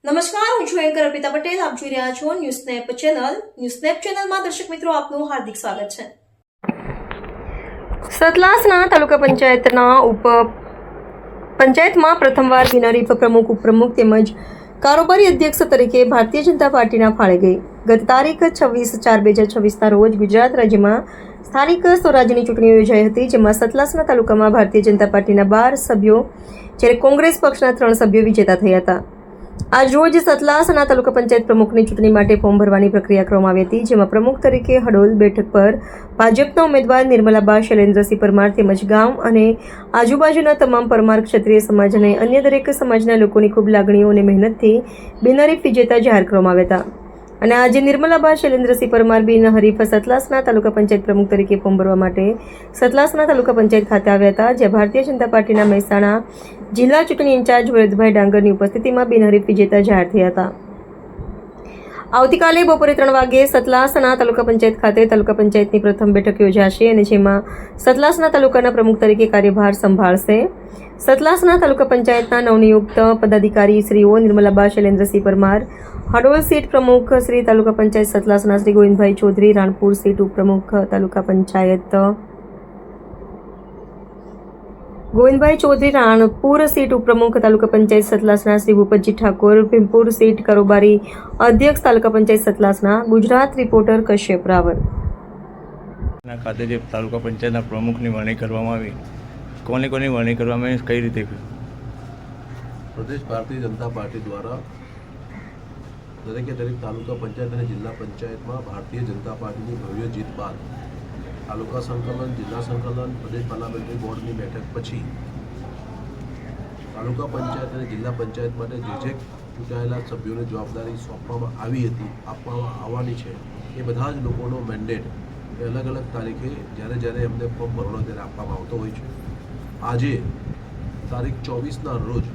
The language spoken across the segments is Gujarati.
નમસ્કાર, હું છું એન્કર અર્પિતા પટેલ. આપ જોઈ રહ્યા છો news snap channel. News snap ચેનલમાં દર્શક મિત્રો આપનું હાર્દિક સ્વાગત છે. સતલાસના તાલુકા પંચાયતમાં પ્રથમવાર બિનહરીફ પ્રમુખ, ઉપપ્રમુખ તેમજ કારોબારી અધ્યક્ષ તરીકે ભારતીય જનતા પાર્ટીના ફાળે ગઈ. ગત તારીખ 26/4/2026ના રોજ ગુજરાત રાજ્યમાં સ્થાનિક સ્વરાજ્યની ચૂંટણીઓ યોજાઈ હતી, જેમાં સતલાસના તાલુકામાં ભારતીય જનતા પાર્ટીના 12 સભ્યો જ્યારે કોંગ્રેસ પક્ષના 3 સભ્યો વિજેતા થયા હતા. આજ રોજ સતલાસના તાલુકા પંચાયત પ્રમુખની ચૂંટણી માટે ફોર્મ ભરવાની પ્રક્રિયા કરવામાં આવી હતી, જેમાં પ્રમુખ તરીકે હડોલ બેઠક પર ભાજપના ઉમેદવાર નિર્મલાબા શૈલેન્દ્રસિંહ પરમાર તેમજ ગામ અને આજુબાજુના તમામ પરમાર ક્ષત્રિય સમાજ અને અન્ય દરેક સમાજના લોકોની ખૂબ લાગણીઓ અને મહેનતથી બિનહરીફ વિજેતા જાહેર કરવામાં આવ્યા હતા. અને આજે નિર્મલાબા શૈલેન્દ્રસિંહ પરમાર બિનહરીફ સતલાસના તાલુકા પંચાયત પ્રમુખ તરીકે ફોર્મ ભરવા માટે સતલાસના તાલુકા પંચાયત ખાતે આવ્યા હતા, જ્યાં ભારતીય જનતા પાર્ટીના મહેસાણા જિલ્લા ચૂંટણી ઇન્ચાર્જ વરદભાઈ ડાંગરની ઉપસ્થિતિમાં બિનહરીફ વિજેતા જાહેર થયા હતા. આવતીકાલે બપોરે 3 વાગ્યે સતલાસના તાલુકા પંચાયત ખાતે તાલુકા પંચાયતની પ્રથમ બેઠક યોજાશે અને જેમાં સતલાસના તાલુકાના પ્રમુખ તરીકે કાર્યભાર સંભાળશે. સતલાસના તાલુકા પંચાયતના નવનિયુક્ત પદાધિકારી શ્રીઓ નિર્મલાબા શૈલેન્દ્રસિંહ પરમાર, હડોલ સીટ પ્રમુખ શ્રી તાલુકા પંચાયત સતલાસના શ્રી ગોવિંદભાઈ ચૌધરી, રાણપુર સીટ ઉપપ્રમુખ તાલુકા પંચાયત ગોવિંદભાઈ ચૌધરી, રાણપુર સીટ ઉપપ્રમુખ તાલુકા પંચાયત સતલાસના શ્રી ભૂપતજી ઠાકોર, ભીમપુર સીટ કારોબારી અધ્યક્ષ તાલુકા પંચાયત સતલાસના ગુજરાત રિપોર્ટર કશ્યપ રાવલ. ખાતે જે તાલુકા પંચાયતના પ્રમુખની વરણી કરવામાં આવી, કોની વરણી કરવામાં આવી, કઈ રીતે? પ્રદેશ ભારતીય જનતા પાર્ટી દ્વારા દરેકે દરેક તાલુકા પંચાયત અને જિલ્લા પંચાયતમાં ભારતીય જનતા પાર્ટીની ભવ્ય જીત બાદ તાલુકા સંકલન, જિલ્લા સંકલન, પ્રદેશ પાર્લામેન્ટરી બોર્ડની બેઠક પછી તાલુકા પંચાયત અને જિલ્લા પંચાયત માટે જે ચૂંટાયેલા સભ્યોને જવાબદારી સોંપવામાં આવી હતી, આપવામાં આવવાની છે, એ બધા જ લોકોનો મેન્ડેટ એ અલગ અલગ તારીખે જ્યારે એમને ફોર્મ ભરવાનો ત્યારે આપવામાં આવતો હોય છે. આજે તારીખ 24ના રોજ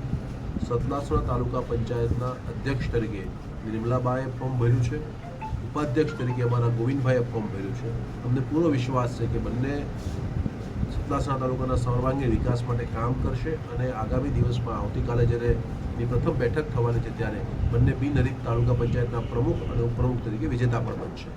સતલાસના તાલુકા પંચાયતના અધ્યક્ષ તરીકે નિર્મલાબાએ ફોર્મ ભર્યું છે. ઉપાધ્યક્ષ તરીકે અમારા ગોવિંદભાઈએ ફોર્મ ભર્યું છે. અમને પૂરો વિશ્વાસ છે કે બંને સતલાસના તાલુકાના સર્વાંગીણ વિકાસ માટે કામ કરશે અને આગામી દિવસમાં આવતીકાલે જ્યારે એની પ્રથમ બેઠક થવાની છે ત્યારે બંને બિનહરીફ તાલુકા પંચાયતના પ્રમુખ અને ઉપપ્રમુખ તરીકે વિજેતા પણ બનશે.